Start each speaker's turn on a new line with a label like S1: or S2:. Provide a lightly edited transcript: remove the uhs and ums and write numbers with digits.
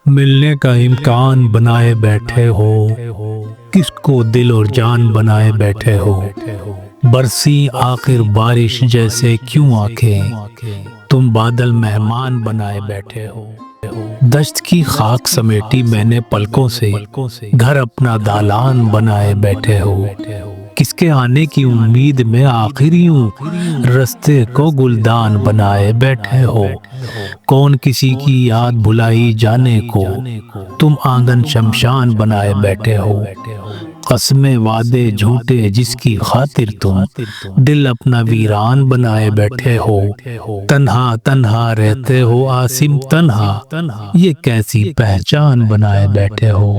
S1: ملنے کا امکان بنائے بیٹھے ہو، کس کو دل اور جان بنائے بیٹھے ہو، برسی آخر بارش جیسے کیوں آنکھیں، تم بادل مہمان بنائے بیٹھے ہو۔ دشت کی خاک سمیٹی میں نے پلکوں سے، گھر اپنا دالان بنائے بیٹھے ہو، کس کے آنے کی امید میں آخر یوں رستے کو گلدان بنائے بیٹھے ہو۔ کون کسی کی یاد بھلائی جانے کو، تم آنگن شمشان بنائے بیٹھے ہو، قسمیں وعدے جھوٹے جس کی خاطر تم دل اپنا ویران بنائے بیٹھے ہو۔ تنہا تنہا رہتے ہو آسم تنہا، یہ کیسی پہچان بنائے بیٹھے ہو۔